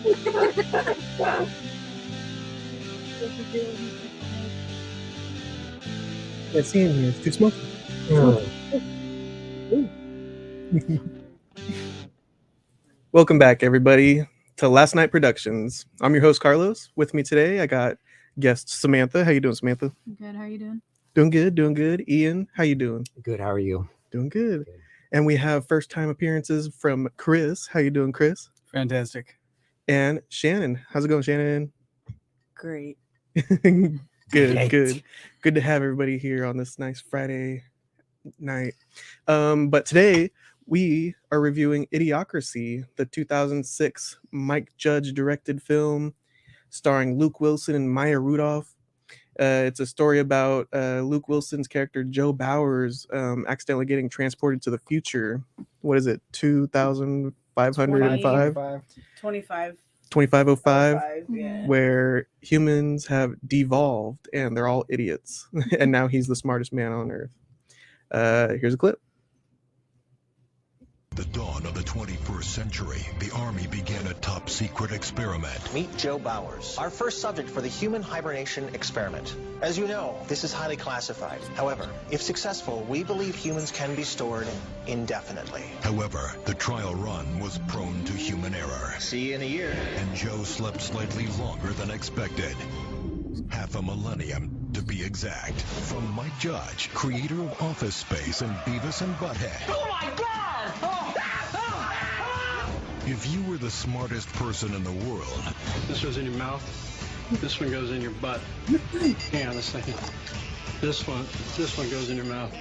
Can't see in here. It's too smoky. Welcome back, everybody, to Last Night Productions. I'm your host, Carlos. With me today, I got guest Samantha. How you doing, Samantha? Good. How are you doing? Doing good, doing good. Ian, how you doing? Good. How are you? Doing good. And we have first-time appearances from Chris. How you doing, Chris? Fantastic. And Shannon. How's it going, Shannon? Great. Good, Great. good. Good to have everybody here on this nice Friday night. But today we are reviewing Idiocracy, the 2006 Mike Judge directed film starring Luke Wilson and Maya Rudolph. It's a story about Luke Wilson's character Joe Bauers accidentally getting transported to the future. What is it? 2505? 2505, Yeah. where humans have devolved and they're all idiots. And now he's the smartest man on earth. Here's a clip. The dawn of the 21st century, the Army began a top-secret experiment. Meet Joe Bauers, our first subject for the human hibernation experiment. As you know, this is highly classified. However, if successful, we believe humans can be stored indefinitely. However, the trial run was prone to human error. See you in a year. And Joe slept slightly longer than expected. Half a millennium, to be exact. From Mike Judge, creator of Office Space and Beavis and Butthead. Oh my God! If you were the smartest person in the world, This goes in your mouth. This one goes in your butt. Hang on a second. This one goes in your mouth.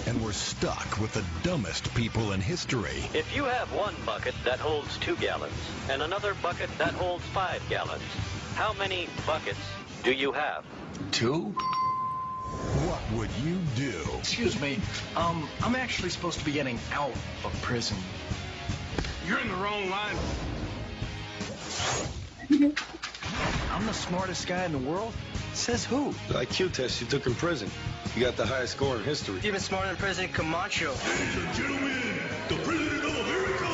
and were stuck with the dumbest people in history, If you have one bucket that holds 2 gallons and another bucket that holds 5 gallons, how many buckets do you have? 2? what would you do? Excuse me, I'm actually supposed to be getting out of prison. You're in the wrong line. I'm the smartest guy in the world? Says who? The IQ test you took in prison. You got the highest score in history. Even smarter than President Camacho. Ladies and gentlemen, the President of America!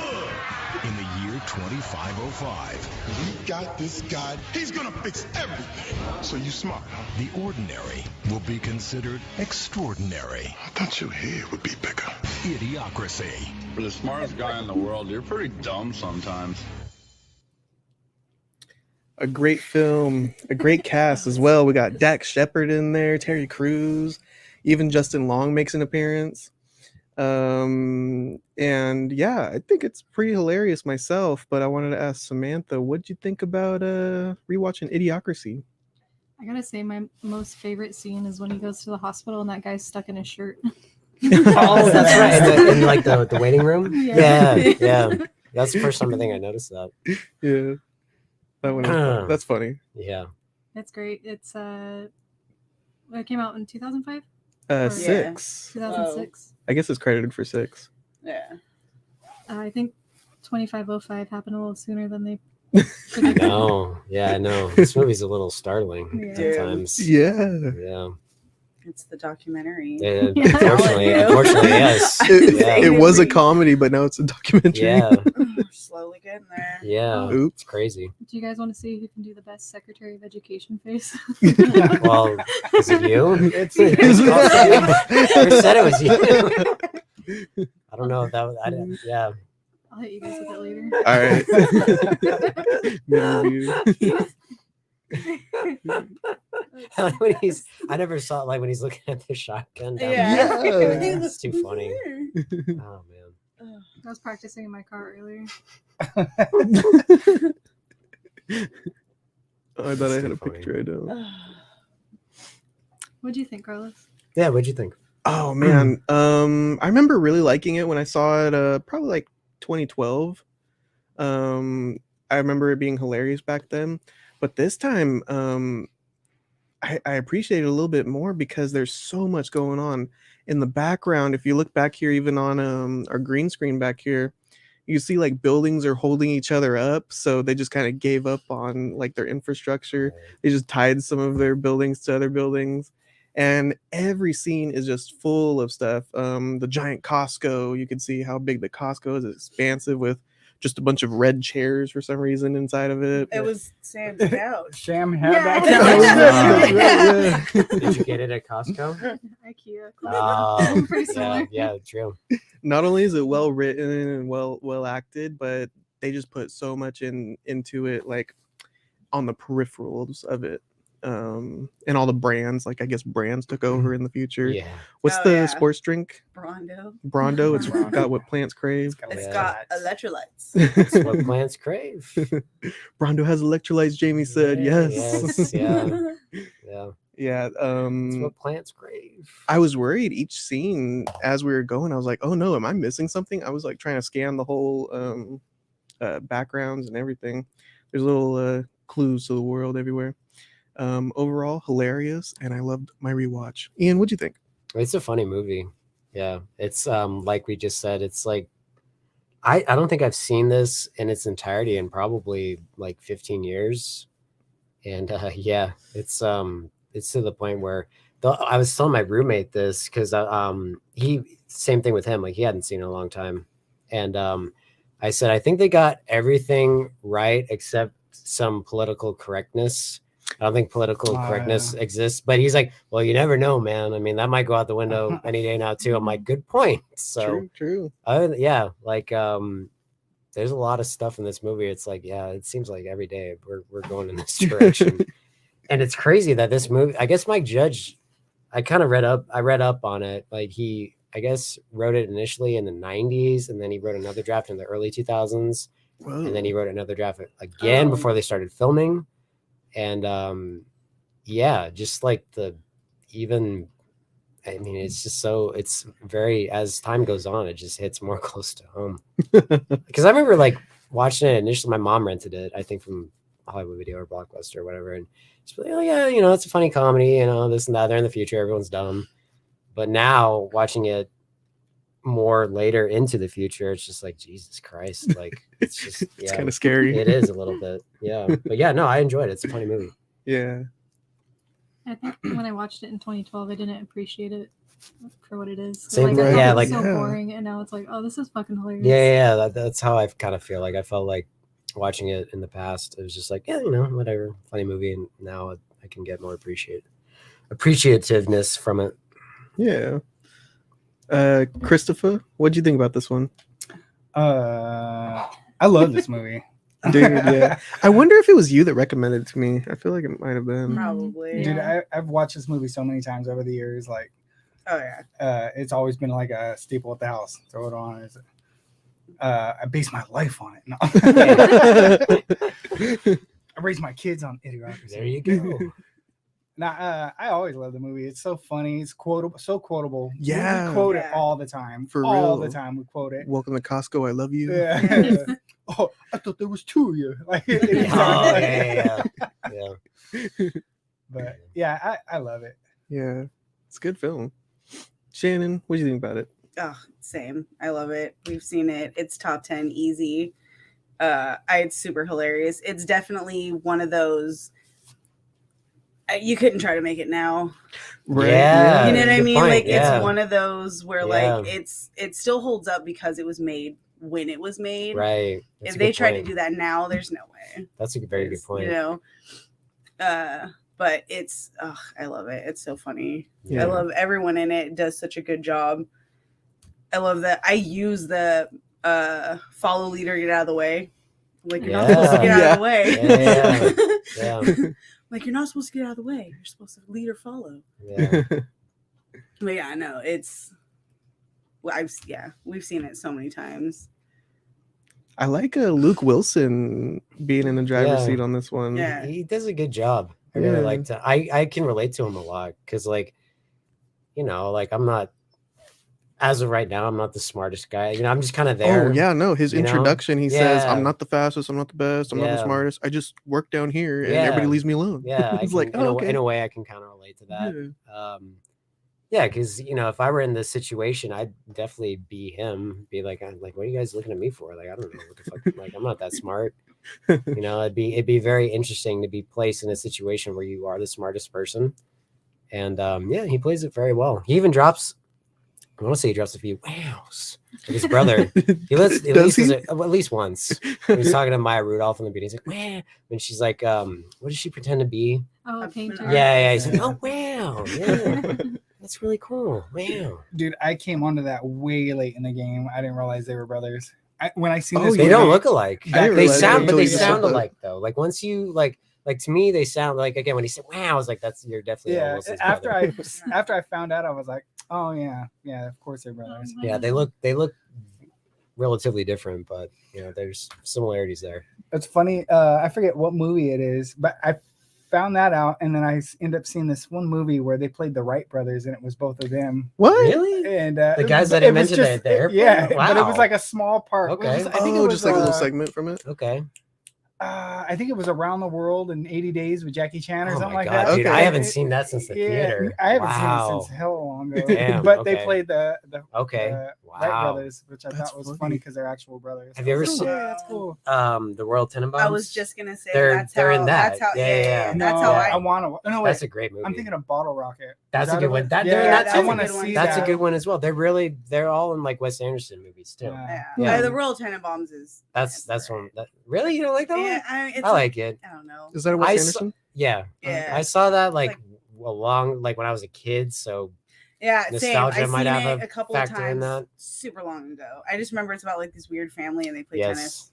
In the year 2505, We got this guy. He's gonna fix everything. So you smart, huh? the ordinary will be considered extraordinary. I thought your head would be bigger. Idiocracy. For the smartest guy in the world, you're pretty dumb sometimes. A great film, a great cast as well. We got Dax Shepard in there, Terry Crews, even Justin Long makes an appearance. And yeah, I think it's pretty hilarious myself, but I wanted to ask Samantha, what'd you think about rewatching Idiocracy? I gotta say, my most favorite scene is when he goes to the hospital and that guy's stuck in his shirt. Oh, that's right. In like the waiting room. Yeah. Yeah. That's the first time I think I noticed that. Yeah. That one, that's funny. Yeah. That's great. It's it came out in 2005? 6. 2006. I guess it's credited for 6. Yeah. I think 2505 happened a little sooner than they I know. Yeah, I know. This movie's a little startling Yeah. at times. Yeah. Yeah. It's the documentary. Unfortunately, yes. It was a comedy, but now it's a documentary. Yeah. We're slowly getting there. Yeah. Oops. It's crazy. Do you guys want to see who can do the best Secretary of Education face? Well, is it you? It's Who said it was you? I don't know if that was. Yeah. I'll hit you guys with it later. All right. Like when I never saw it, like when he's looking at the shotgun down Yeah. there. It's too funny. Oh man. I was practicing in my car earlier. I thought I had a funny. picture. I don't. What'd you think, Carlos? Yeah, what'd you think? Oh man, I remember really liking it when I saw it. Probably like 2012. I remember it being hilarious back then, but this time, I appreciate it a little bit more because there's so much going on in the background. If you look back here, even on our green screen back here, you see like buildings are holding each other up, so they just kind of gave up on like their infrastructure. They just tied some of their buildings to other buildings. And every scene is just full of stuff. The giant Costco, you can see how big the Costco is. It's expansive with just a bunch of red chairs for some reason inside of it. It was Sam's couch. Sham had Yeah. that couch. Did you get it at Costco? IKEA. Oh, Pretty similar. yeah, true. Not only is it well written and well acted, but they just put so much into it, like on the peripherals of it. And all the brands, like I guess brands took over in the future. Yeah. What's Oh, the yeah. sports drink? Brondo. Brondo. It's Brondo. got what plants crave. It's Yeah. got electrolytes. It's what plants crave. Brondo has electrolytes, Jamie said. Yeah, Yes. yeah. Yeah. Yeah. It's what plants crave. I was worried each scene as we were going. I was like, oh no, am I missing something? I was like trying to scan the whole backgrounds and everything. There's little clues to the world everywhere. Overall, hilarious, and I loved my rewatch. Ian, what'd you think? It's a funny movie. Yeah. It's like we just said, it's like I don't think I've seen this in its entirety in probably like 15 years. And yeah, it's to the point where I was telling my roommate this because he same thing with him, like he hadn't seen it in a long time. And I said, I think they got everything right except some political correctness. I don't think political correctness exists, but he's like, well, you never know, man. I mean, that might go out the window any day now too. I'm like, good point. So True. yeah, like there's a lot of stuff in this movie. It's like, yeah, it seems like every day we're going in this direction. And it's crazy that this movie, I guess Mike Judge, I read up on it. Like he, I guess, wrote it initially in the 90s, and then he wrote another draft in the early 2000s. Whoa. And then he wrote another draft again before they started filming. And yeah, just like I mean, it's just it's very, as time goes on, it just hits more close to home. Because I remember like watching it initially, my mom rented it, I think from Hollywood Video or Blockbuster or whatever, and she's like, oh yeah, it's a funny comedy, this and that. They're in the future, everyone's dumb. But now watching it more later into the future, it's just like, Jesus Christ, like it's just It's kind of scary. It is a little bit, yeah. But yeah, no, I enjoyed it. It's a funny movie. Yeah. I think when I watched it in 2012, I didn't appreciate it for what it is. Same, like, I right. thought Yeah, it was like- so boring, and now it's like, oh, this is fucking hilarious. Yeah, that's how I kind of feel. Like I felt like watching it in the past, it was just like, yeah, whatever, funny movie, and now I can get more appreciativeness from it. Yeah. Christopher, what'd you think about this one? I love this movie. Dude, yeah. I wonder if it was you that recommended it to me. I feel like it might have been. Probably. Dude, I've watched this movie so many times over the years. Like, Oh yeah. it's always been like a staple at the house. Throw it on. I base my life on it. No. I raise my kids on Idiocracy. There you go. Now, I always love the movie. It's so funny. It's quotable. So quotable. Yeah. We quote it Yeah. all the time. For all real. the time we quote it. Welcome to Costco. I love you. Yeah. Oh, I thought there was two of you. Like, Oh, yeah. But yeah, I love it. Yeah. It's a good film. Shannon, what do you think about it? Oh, same. I love it. We've seen it. It's top 10 easy. It's super hilarious. It's definitely one of those. You couldn't try to make it now. Right. Yeah. You know what I good mean? point, Like yeah. it's one of those where Yeah. like it still holds up because it was made when it was made. Right. That's If a they good tried point. to do that now, there's no way. That's a very good point. But it's I love it. It's so funny. Yeah. I love everyone in it does such a good job. I love that I use the follow leader, get out of the way. Like you're not supposed to get out of the way. Yeah. Like you're not supposed to get out of the way. You're supposed to lead or follow. Yeah. But yeah, no, it's we've seen it so many times. I like Luke Wilson being in the driver's Yeah. seat on this one. Yeah. He does a good job. I really Yeah. like to. I can relate to him a lot because, like, like I'm not, as of right now, I'm not the smartest guy. I'm just kind of there. Oh yeah, no. His you know? introduction, he says, Yeah. "I'm not the fastest. I'm not the best. I'm not the Yeah. smartest. I just work down here, and Yeah. everybody leaves me alone." Yeah, It's I like, can, oh, okay. in a way, I can kind of relate to that. Yeah. Yeah, because if I were in this situation, I'd definitely be him. Be like, what are you guys looking at me for? Like, I don't know what the fuck. Like, I'm not that smart. It'd be very interesting to be placed in a situation where you are the smartest person. And yeah, he plays it very well. He even drops. I want to say he drops a few wows. his brother. He lets at Does least, he? at least once. When he's talking to Maya Rudolph in the beginning, he's like, "Wow," and she's like, "What does she pretend to be?" Oh, a painter. Yeah. He's like, "Oh wow, yeah, that's really cool. Wow." Dude, I came onto that way late in the game. I didn't realize they were brothers. When I seen Oh, this, They yeah. don't look alike. I didn't They realize that sound, but until they you just said sound that. alike though. Like once you like to me, they sound like again when he said, "Wow," I was like, "That's you're definitely yeah. almost his After brother." I found out, I was like, oh yeah, of course they're brothers. Yeah, they look relatively different, but there's similarities there. It's funny. I forget what movie it is, but I found that out, and then I end up seeing this one movie where they played the Wright brothers, and it was both of them. What? Really? And The guys that it was invented just the airplane? yeah, but it was Wow. like a small part. Okay. I think it was just like a little segment from it. Okay. I think it was Around the World in 80 Days with Jackie Chan or Oh something my like God, that. dude! Okay. I haven't seen that since the Yeah, theater. I haven't Wow. seen it since hell long ago. Damn, but they okay. played the Okay. Wright Wow. brothers, which I That's thought was funny. funny because they're actual brothers. Have you ever I was seen- like, yeah, that's cool. The World Tenenbaums. I was just gonna say They're in that. That's how. Yeah. That's No, how I I. want to. No, wait. That's a great movie. I'm thinking of Bottle Rocket. That's Is a that good it? one. That Yeah, they're in that that's too. a want to good one. see That's that. a good one as well. They're all in like Wes Anderson movies too. Yeah. Yeah. The Royal Tenenbaums is. That's one. Really, you don't like that one? Yeah, I mean, it's I like it. I don't know. Is that a Wes I Anderson? Yeah. Yeah. I saw that Like- like when I was a kid. So Yeah, same. Nostalgia I've might seen have it a a couple of factor in times. that. Super long ago. I just remember it's about like this weird family and they play yes.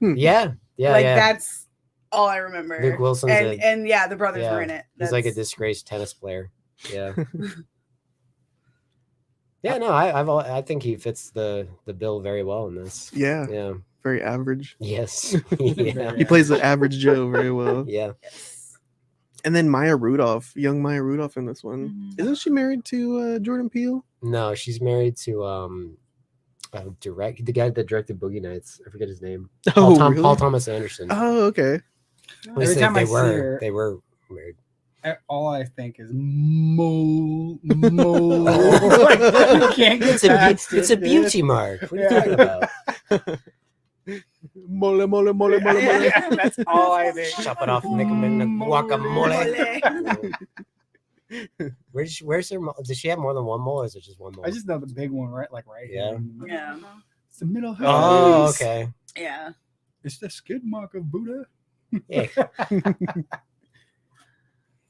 tennis. Yeah. Like yeah. that's all I remember. Luke Wilson's and yeah, the brothers yeah, were in it. He's like a That's- disgraced tennis player. Yeah. Yeah, no, I think he fits the bill very well in this. Yeah, Yeah. very average. Yes. Yeah. He plays the average Joe very well. Yeah. And then young Maya Rudolph in this one. Mhm. Isn't she married to Jordan Peele? No, she's married to the guy that directed Boogie Nights. I forget his name. Oh, really? Paul Thomas Anderson. Oh, okay. At least Every time I see were her- they were married. All I think is mo. Like, you can't get past It's a it. beauty mark. What are you Yeah. talking about? Mole, mole, mole, mole, mole. Yeah, that's all I think. Chop it off, make him in the guacamole. Where's her? Does she have more than one mole, or is it just one mole? I just know the big one, right? Like right Yeah. here. Yeah. It's the middle. Oh, face. okay. Yeah. It's the skid mark of Buddha. Yeah.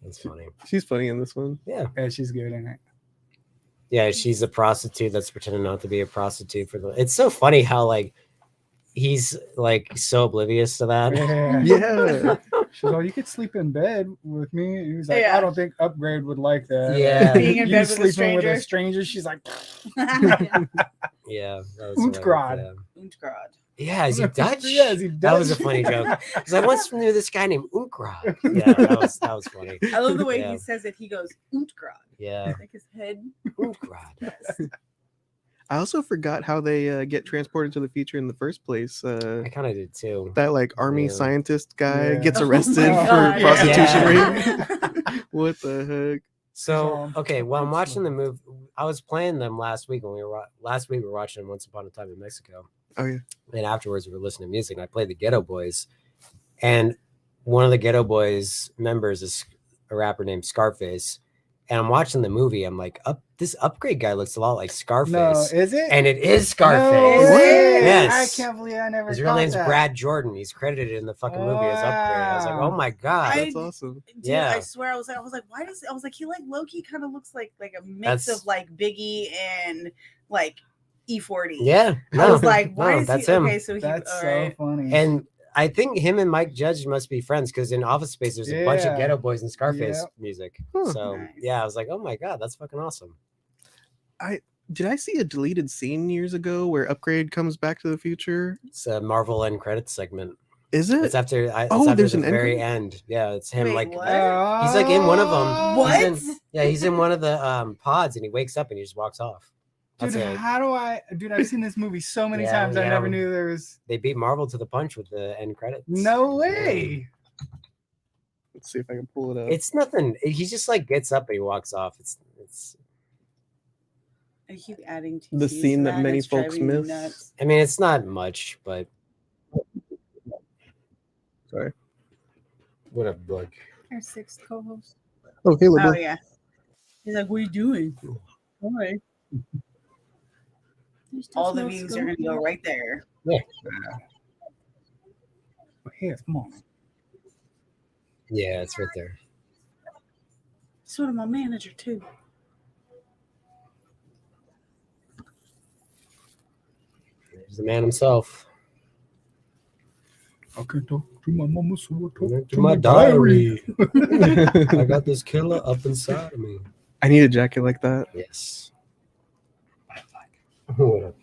That's funny. She's funny in this one. Yeah. Yeah, she's good in it. Yeah, she's a prostitute that's pretending not to be a prostitute for the. It's so funny how like he's like so oblivious to that. Yeah. Yeah. She's like, you could sleep in bed with me. And he's like, Yeah. I don't think Upgrade would like that. Yeah. Being in You bed with a sleeping with a stranger. stranger. She's like, Yeah. That was Untgrad. hilarious, yeah, is he Dutch? Yeah, is he That was a Dutch? funny joke. Because I once knew this guy named Unkra. Yeah, that was funny. I love the way Yeah. he says it. He goes, Untgrad. Yeah. Like his head. Unkrad. I also forgot how they get transported to the future in the first place. I kind of did too. That like army Yeah. scientist guy Yeah. gets Oh my arrested for God, yeah. prostitution ring. What the heck? So okay, well, I'm That's watching the movie. I was playing them last week when last week we were watching Once Upon a Time in Mexico. Oh yeah. And afterwards we were listening to music. And I played the Ghetto Boys, and one of the Ghetto Boys members is a rapper named Scarface. And I'm watching the movie. I'm like, this Upgrade guy looks a lot like Scarface. no, is it? And it is Scarface. No way. Yes. I can't believe I never His real thought name's that. Brad Jordan. He's credited in the fucking movie as Upgrade. I was like, Wow. oh my god. That's awesome. Dude, Yeah. I swear I was like, why does I was like he like Loki kind of looks like a mix That's- of like Biggie and like E40. Yeah. I was like, why no, is that's he him. okay? So he That's all so right. funny. And I think him and Mike Judge must be friends because in Office Space there's a bunch of Yeah. Ghetto Boys and Scarface Yep. music. Huh. So Nice. yeah, I was like, oh my god, that's fucking awesome. Did I see a deleted scene years ago where Upgrade comes back to the future? It's a Marvel end credits segment. Is it? It's after. It's Oh, after there's the an end very credit? end. Yeah, it's him. Wait, like what? he's like in one of them. What? He's in one of the pods, and he wakes up and he just walks off. That's Dude, it. how do I? Dude, I've seen this movie so many Yeah, times. I yeah. never knew there was. They beat Marvel to the punch with the end credits. No way. Let's see if I can pull it up. It's nothing. He just like gets up and he walks off. It's I keep adding to The scene that many folks miss. I mean, it's not much, but Sorry. what a book. Our sixth co-host. Oh, hey, Oh Libra. yeah. He's like, what are you doing? All right. all the views are going to go right there. Yeah. Here, come on. Yeah, it's right there. Sort of my manager too. There's the man himself. I can talk to my mama, so I talk To my diary. I got this killer up inside of me. I need a jacket like that. Yes. Whatever.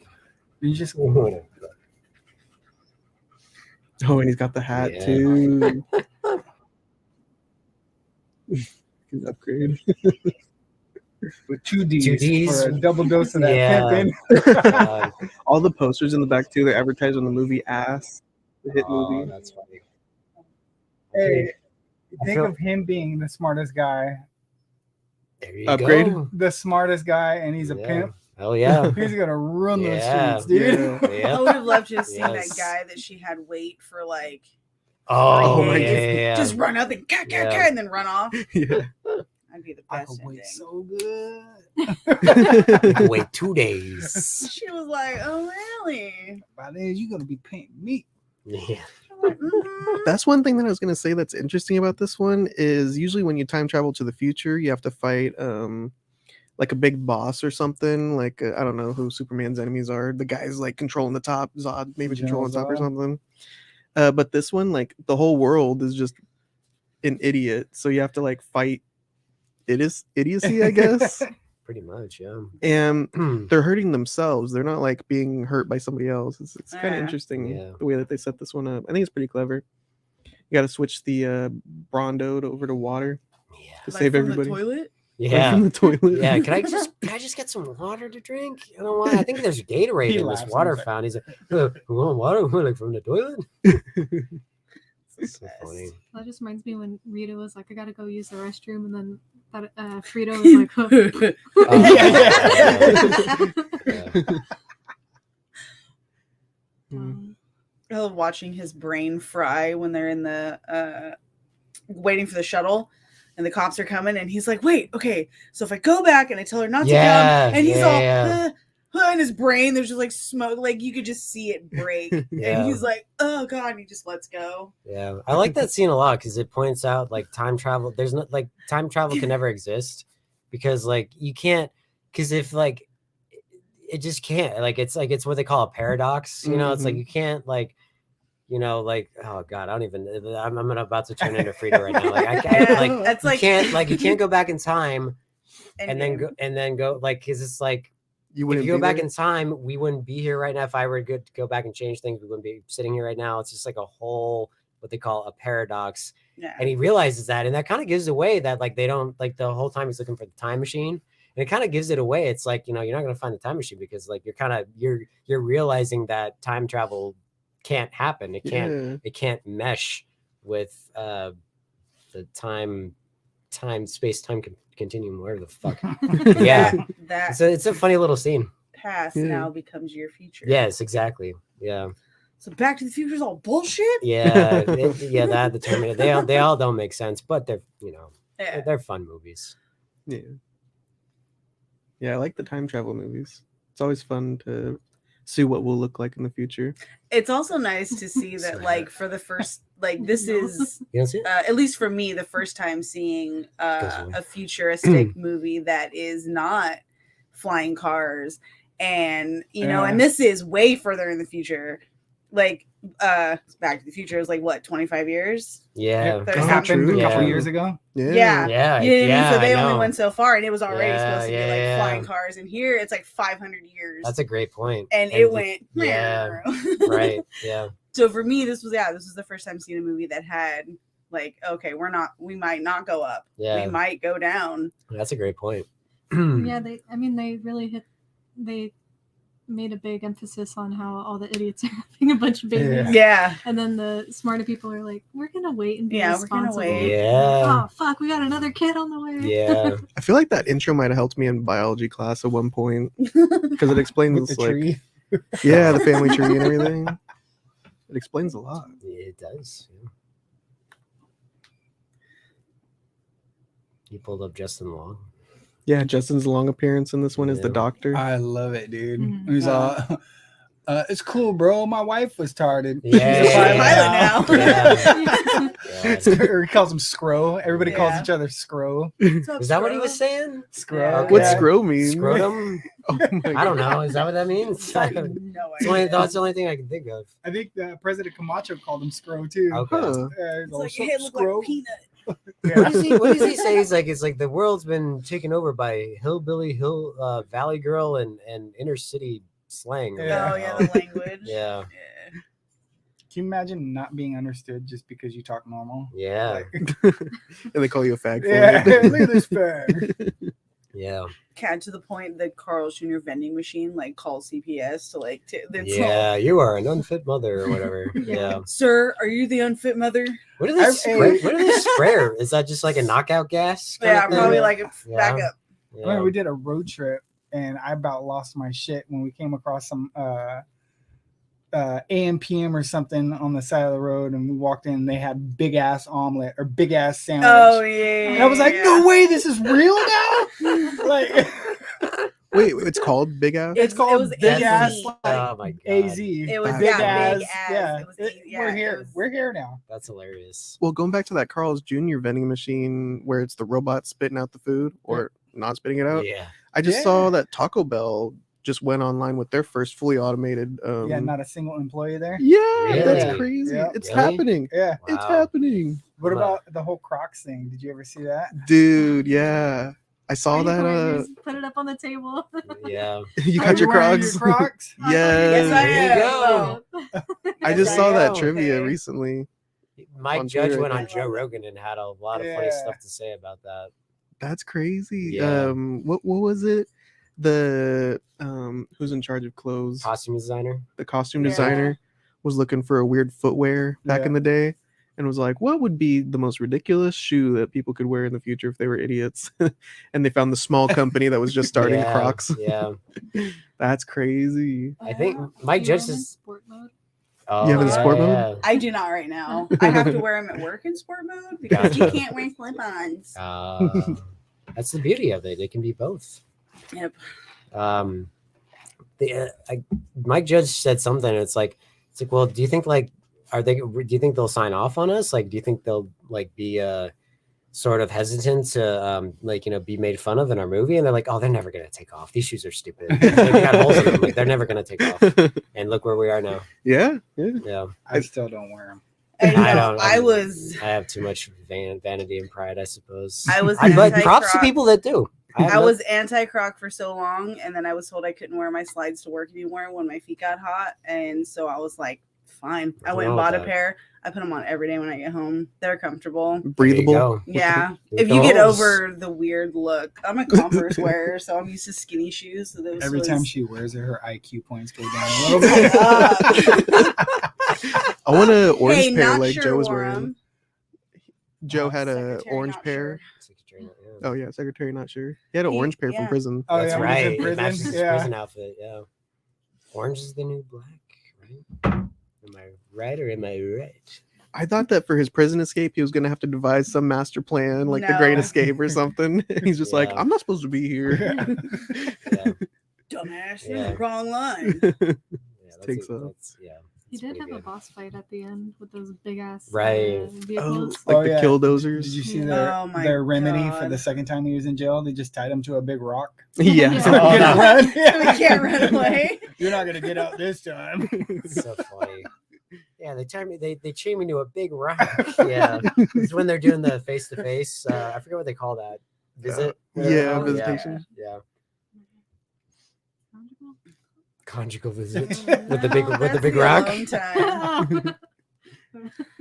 You just Whatever. Oh, and he's got the hat Yeah. too. He's upgrade. with two D's, Two Ds. for a double dose of that Yeah. pimping. All the posters in the back too. They advertise on the movie Ass, the hit Oh, movie. that's funny. Hey, I think feel- of him being the smartest guy, There you Upgrade? go. the smartest guy, and he's a Yeah. pimp. Hell yeah. He's gonna run Yeah. the streets, dude. Yeah. Yeah. I would have loved to have seen Yes. that guy that she had wait for like Oh, my yeah, days. yeah. just run up and Yeah. and then run off. Yeah. I'd be the I best could wait ending. so good. You can wait 2 days. She was like, "Oh really?" By then, you're gonna be painting me. Yeah. I'm like, "Mhm." That's one thing that I was gonna say that's interesting about this one is usually when you time travel to the future, you have to fight like a big boss or something. Like I don't know who Superman's enemies are. The guys like controlling the top, Zod maybe General controlling the top or Zod. something. But this one, like the whole world is just an idiot, so you have to like fight idiocy, I guess. Pretty much, yeah. And they're hurting themselves. They're not like being hurt by somebody else. It's kind of Yeah. interesting Yeah. the way that they set this one up. I think it's pretty clever. You got to switch the Brondo over to water Yeah. to Like save from everybody. the toilet. Right Yeah. from the toilet. Yeah, can I just get some water to drink? You know what? I think there's Gatorade He in laughs this and water he's like, fountain. He's like, "You want water? Like from the toilet?" So funny. That just reminds me when Rita was like, I gotta go use the restroom, and then that Frito was like, huh. Yeah. I love watching his brain fry when they're in the waiting for the shuttle and the cops are coming and he's like, wait, okay, so if I go back and I tell her not to Yeah, come, and he's yeah. all in his brain, there's just like smoke, like you could just see it break. Yeah. And he's like, oh god, and he just lets go. Yeah, I like that scene a lot because it points out like time travel. There's not like time travel can never exist because like you can't because if like it just can't like it's what they call a paradox. You know, it's like you can't like like oh god, I don't even. I'm about to turn into Frida right now. Like I can't like That's you like can't go back in time and then Endgame. go like because it's like. You If wouldn't you go be back there? in time, we wouldn't be here right now. If I were good to go back and change things, we wouldn't be sitting here right now. It's just like a whole what they call a paradox. Yeah. And he realizes that, and that kind of gives away that like they don't like the whole time he's looking for the time machine, and it kind of gives it away. It's like you're not going to find the time machine because like you're realizing that time travel can't happen. It can't mesh with the time space time continuum, whatever the fuck. Yeah. That So it's a funny little scene. past now becomes your future. Yes, exactly. Yeah. So Back to the Future is all bullshit. Yeah. That the Terminator. They all don't make sense, but they're Yeah. they're fun movies. Yeah. Yeah, I like the time travel movies. It's always fun to see what we'll look like in the future. It's also nice to see that, like, for the first, like, this is, You don't see it? at least for me, the first time seeing Goes away. a futuristic movie that is not flying cars. And, and this is way further in the future. Like, Back to the Future is like, what, 25 years? Yeah. That It happened true. a couple Yeah. years ago. Yeah. Yeah. Yeah. You know what I mean? Yeah, So they I only know. went so far, and it was already Yeah, supposed to be yeah, like yeah. flying cars. And here it's like 500 years. That's a great point. and it went, Yeah. Right. Yeah. So for me, this was the first time seeing a movie that had like, okay, we might not go up. Yeah. We might go down. That's a great point. Yeah, they really they made a big emphasis on how all the idiots are having a bunch of babies. Yeah. And then the smarter people are like, we're gonna wait and be Yeah, we're gonna responsible. wait. Yeah. Oh fuck, we got another kid on the way. Yeah. I feel like that intro might have helped me in biology class at one point because it explains With the like tree. yeah, the family tree and everything. It explains a lot. It does. Yeah. You pulled up Justin Long. Yeah, Justin's long appearance in this one is the Yeah. doctor. I love it, dude. Mhm. He's all, it's cool, bro. My wife was tarded. Yeah, She's a yeah, pilot now. Yeah. Or he calls him Scro. Everybody calls Yeah. each other Scro. Is that what he was saying? Scro. What's yeah. scro mean? Scrotum? Oh my I don't know. Is that what that means? I have That's no the only idea. thing I can think of. I think President Camacho called him Scro too. Okay. Huh. He's It's all, like, "Sup, hey, look Scro?" like peanut. What does he say? It's like the world's been taken over by hillbilly, valley girl, and inner city slang. or Yeah. Oh whatever. yeah, the language. Yeah. Can you imagine not being understood just because you talk normal? Yeah. And they call you a fag for Yeah, it. look at this fag. Yeah. Cat to the point that Carl's Jr. vending machine like calls CPS to like Yeah. You are an unfit mother or whatever. Yeah. Sir, are you the unfit mother? What are they spray? What are they sprayer? Is that just like a knockout gas? kind Yeah, of thing? probably like Yeah. back up. Yeah. I remember we did a road trip and I about lost my shit when we came across some AM PM or something on the side of the road, and we walked in and they had big ass omelet or big ass sandwich. Oh yeah. And I was like, no way, this is real now. Like, Wait, it's called Big Ass? it's called was big ass AZ. like, Oh my god. AZ. It was big big ass. ass. Yeah, It was we're it here. was- We're here now. That's hilarious. Well, going back to that Carl's Jr. vending machine where it's the robot spitting out the food or not spitting it out. Yeah. I just Yeah. saw that Taco Bell just went online with their first fully automated. Yeah, not a single employee there. Yeah, that's Really? crazy. Yeah. It's Really? happening. Yeah. It's Wow. happening. What Wow. about the whole Crocs thing? Did you ever see that? Dude, yeah. I saw that. Just put it up on the table. Yeah. You Are got your wearing Crocs? Crocs? Yes. I There you go. I Yes, just I saw that am. trivia Okay. recently. Mike On Judge Twitter, went I on think. Joe Rogan and had a lot of funny Yeah. stuff to say about that. That's crazy. Yeah. What was it? The who's in charge of clothes? Costume designer. The costume Yeah. designer was looking for a weird footwear back Yeah. in the day and was like, what would be the most ridiculous shoe that people could wear in the future if they were idiots? And they found the small company that was just starting Yeah, Crocs. Yeah. That's crazy. I think Mike Do you Judge run in is. sport mode? Oh, You have it in sport mode? I do not right now. I have to wear them at work in sport mode because you Gotcha. can't wear slip-ons. That's the beauty of it. It can be both. Yep. Mike Judge said something. It's like, well, do you think like, do you think they'll sign off on us? Like, do you think they'll like be sort of hesitant to be made fun of in our movie? And they're like, oh, they're never gonna take off. These shoes are stupid. They got holes in them. Like, they're never gonna take off. And look where we are now. Yeah. Yeah. I still don't wear them. And, I no, don't. I was I have too much vanity and pride, I suppose. I was But props to anti-Croc. people that do. I was anti-Croc for so long, and then I was told I couldn't wear my slides to work anymore when my feet got hot, and so I was like, fine. I went and bought a pair. I put them on every day when I get home. They're comfortable. Breathable. Yeah. With If you get those. over the weird look, I'm a Converse wearer, so I'm used to skinny shoes. So those Every was... time she wears it, her IQ points go down a little bit. I want an orange Hey, pair not like sure Joe was wore wearing. 'em. Joe had a Secretary, orange not pair. sure. Oh yeah, secretary, not sure. He had an orange pair from yeah. prison. Oh, That's yeah, when he's in right. It prison, matches his yeah. prison outfit. Yeah. Orange is the new black, right? Am I right or am I right? I thought that for his prison escape, he was gonna have to devise some master plan, like the No. Great Escape or something. He's just like, Yeah. I'm not supposed to be here. Yeah. Dumbass, Yeah. you're in the wrong line. Yeah, Takes off. yeah. He it's did pretty have a good. boss fight at the end with those big ass Right. Oh, vehicles. like Oh, the yeah. killdozers. Did you see Oh my their remedy for God. the second time he was in jail? They just tied him to a big rock. Yeah. So Oh, he couldn't no. run. We can't run away. You're not gonna get out this time. It's so funny. Yeah, they chain me to a big rock. Yeah, it's when they're doing the face to face. I forget what they call that. Visit. yeah, Oh, visitation. Yeah. Conjugal? Conjugal visit Oh, with the big No, with the that's big the rock. alone time.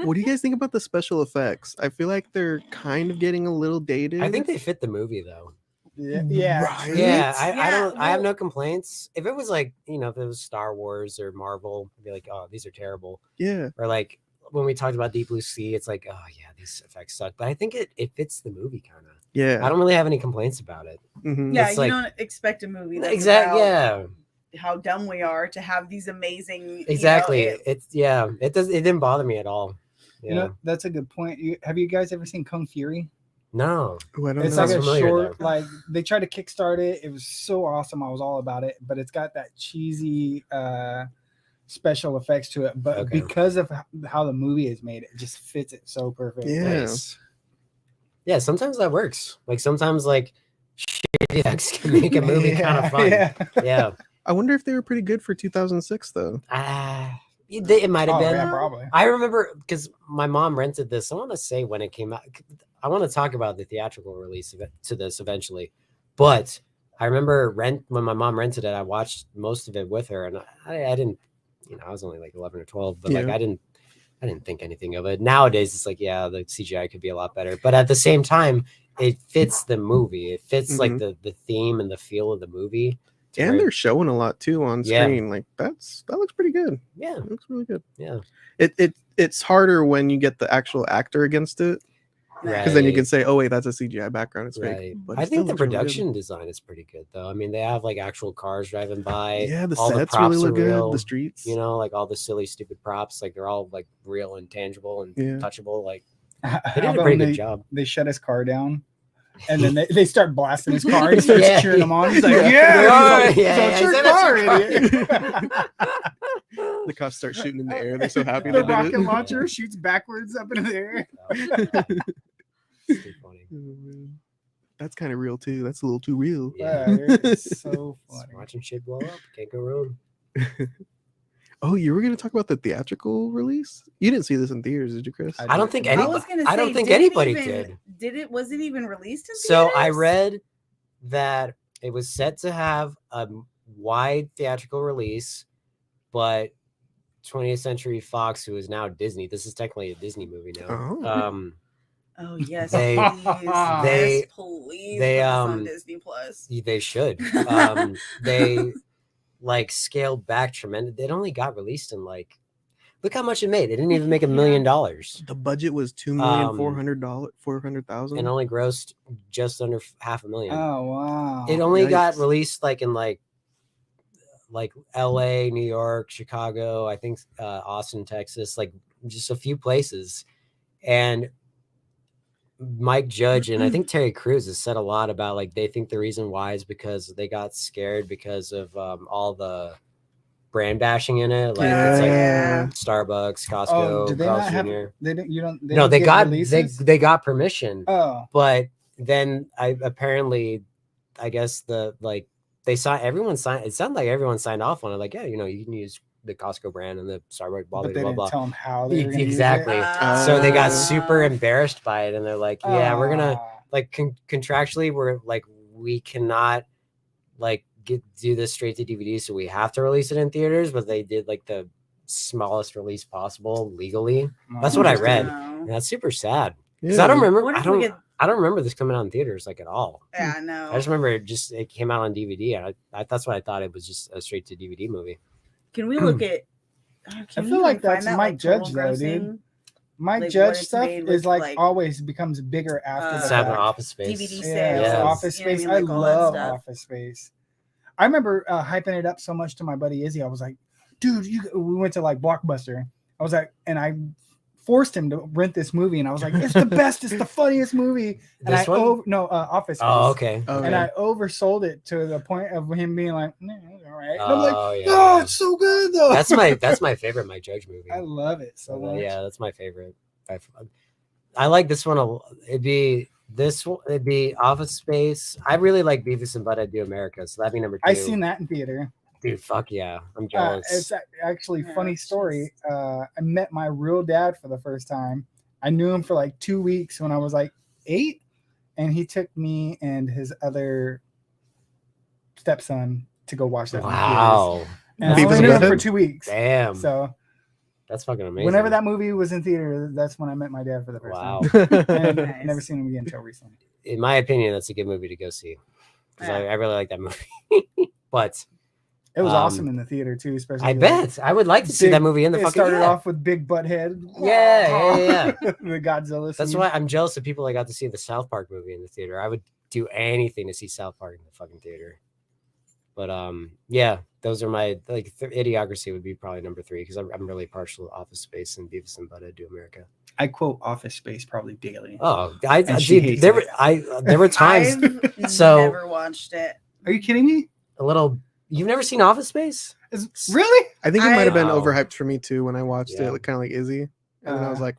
What do you guys think about the special effects? I feel like they're kind of getting a little dated. I think they fit the movie though. Yeah. Right? Yeah, I Yeah, don't. I have well- no complaints. If it was like if it was Star Wars or Marvel, I'd be like, oh, these are terrible. Yeah. Or like when we talked about Deep Blue Sea, it's like, oh yeah, these effects suck. But I think it fits the movie kind of. Yeah. I don't really have any complaints about it. Mhm. Yeah, It's you like- don't expect a movie that's Exactly. about Yeah. how dumb we are to have these amazing. Exactly. You know, It's yeah. It does. It didn't bother me at all. Yeah. You know, that's a good point. Have you guys ever seen Kung Fury? No, Ooh, I don't It's know. like a familiar, short, though. like they tried to kickstart it. It was so awesome. I was all about it, but it's got that cheesy special effects to it. But Okay. because of how the movie is made, it just fits it so perfect. Yeah. Nice. Yeah, sometimes that works. Like sometimes like shitty effects can make a movie kind of fun. Yeah. Yeah. I wonder if they were pretty good for 2006 though. It might have Oh, been. yeah, probably. I remember because my mom rented this. I want to say when it came out. I want to talk about the theatrical release of it, to this eventually, but I remember when my mom rented it. I watched most of it with her, and I didn't. I was only like 11 or 12, but like Yeah. I didn't think anything of it. Nowadays, it's like, yeah, the CGI could be a lot better, but at the same time, it fits the movie. It fits like the theme and the feel of the movie. And they're showing a lot too on Yeah. screen. Like that looks pretty good. Yeah, It looks really good. yeah. It's harder when you get the actual actor against it, because then you can say, oh wait, that's a CGI background. It's Right. fake. But I it still think the looks really good. production design is pretty good, though. I mean, they have like actual cars driving by. Yeah, the all sets the props really look are good. real. The streets. Like all the silly, stupid props, like they're all like real and tangible and Yeah. touchable. Like How they did a about pretty when good job. They shut his car down, and then they start blasting his car. And he starts Yeah. cheering him on. He's like, Yeah. "Yeah, He's like, yeah, so it's your yeah, that's car, your idiot." The cops start shooting in the air. They're so happy The they did rocket it. launcher shoots backwards up into the air. It's too funny. Oh, man. That's kind of real too. That's a little too real. Yeah, it's so funny. Watching shit blow up, can't go wrong. Oh, you were going to talk about the theatrical release? You didn't see this in theaters, did you, Chris? I don't think I anybody. was gonna I don't say, think did it anybody even- did. Did it? Was it even released in So I theaters? read that it was set to have a wide theatrical release, but 20th Century Fox, who is now Disney, this is technically a Disney movie now. Oh. Oh yes, They- please. they- Yes, please. they, put this on Disney Plus. They should. They like scaled back tremendous. It only got released in like, look how much it made. It didn't even make $1 million. The budget was $2,400,000. And only grossed just under $500,000. Oh wow! It only got Yikes. released like in like LA, New York, Chicago, I think Austin, Texas, like just a few places. And Mike Judge and I think Terry Crews has said a lot about like they think the reason why is because they got scared because of all the brand bashing in it. Like it's like Yeah. Starbucks, Costco, Oh, did they Carl's not have? Jr. They didn't. You don't. They No, didn't they get got releases? they got permission, Oh, but then I guess they signed. Everyone signed. It sounded like everyone signed off on it. Like, yeah, you can use the Costco brand and the Starbucks. Blah but they blah didn't blah. tell them how they were gonna use it. Exactly. So they got Ah. super embarrassed by it, and they're like, "Yeah, we're gonna Ah. like contractually, we're like, we cannot like do this straight to DVD, so we have to release it in theaters." But they did like the smallest release possible legally. That's what I read. Wow. And that's super sad because Yeah. I don't remember. What I if we don't. get- I don't remember this coming out in theaters like at all. Yeah, I know. I just remember it came out on DVD, and that's what I thought it was, just a straight to DVD movie. Can we look at? I Can we feel like find that's that, Mike like, total Judge though, dude. grossing? Mike Like, Judge what it's stuff made is with, like always becomes bigger after It's the having fact. Office Space. DVD Yeah, sales. Yes. Office You know what I Space. mean? I Like, all that love stuff. Office Space. I remember hyping it up so much to my buddy Izzy. I was like, dude, we went to like Blockbuster. I was like, and I forced him to rent this movie, and I was like, it's the best, it's the funniest movie. And This one? Office Space. Oh, okay. Oh, And yeah. I oversold it to the point of him being like, nah, it's all right. And I'm like, Oh, yeah. oh, it's so good though. That's my favorite Mike Judge movie. I love it so much. Yeah, that's my favorite. I like this one. It'd be Office Space. I really like Beavis and Butthead Do America, so that'd be number 2. I seen that in theater. Dude, fuck yeah, I'm jealous. It's actually Yeah, funny it's story. I met my real dad for the first time. I knew him for like 2 weeks when I was like 8, and he took me and his other stepson to go watch that. in theaters. Wow, And I Beavis only and knew him for Butthead? 2 weeks. damn, So that's fucking amazing. whenever that movie was in theater, that's when I met my dad for the first Wow. time. And Nice. never seen him again until recently. In my opinion, that's a good movie to go see because Yeah. I really like that movie. But It was Um, awesome in the theater too, especially. I the bet I would like to see big- that movie in the it fucking. started Yeah. off with Big Butt Head. Yeah. The Godzilla. That's scene. why I'm jealous of people that got to see the South Park movie in the theater. I would do anything to see South Park in the fucking theater. But yeah, those are my Idiocracy would be probably number 3 because I'm really partial to Office Space and Beavis and Butthead Do America. I quote Office Space probably daily. Oh, And she hates there it. were times. I've So- never watched it. Are you kidding me? A little. You've never seen Office Space? Really? I think it might have been Wow. overhyped for me too when I watched Yeah. it, kind of like Izzy, and then I was like,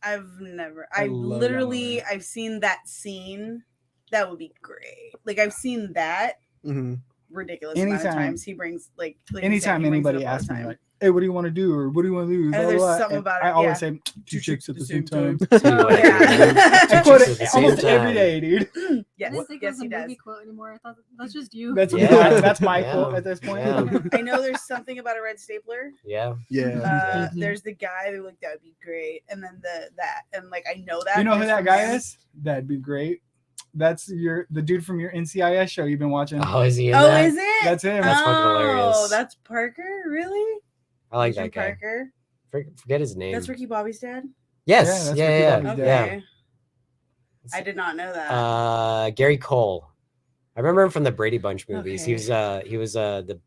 I've never. I I love literally. that movie. I've seen that scene. That would be great. Like I've seen that mhm. ridiculous amount of Anytime- times. He brings like you said, Anytime he brings it anybody up all the asks me time. like, "Hey, what do you want to do?" or "What do you want to do?" And blah, there's blah, something and about it, I always yeah. say two chicks at the same time. Oh, yeah. I quote At it the same almost every time. day, dude. I Yes, didn't think it yes, was a he does. movie quote anymore. I thought that's just you. That's Yeah. that's my Yeah. quote at this point. Yeah. I know there's something about a red stapler. Yeah. Yeah. There's the guy who like that would be great, and then that, and like I know that. You know who just that from guy him. is? That'd be great. That's the dude from your NCIS show you've been watching. Oh, is he in Oh, that? is it? That's him. That's fucking Oh, hilarious. that's Parker. Really? I like Agent that guy. Parker. Forget his name. That's Ricky Bobby's dad. Yes. Yeah, that's Yeah. Ricky Yeah. Bobby's Yeah. Okay. I did not know that. Gary Cole. I remember him from the Brady Bunch movies. Okay. He was the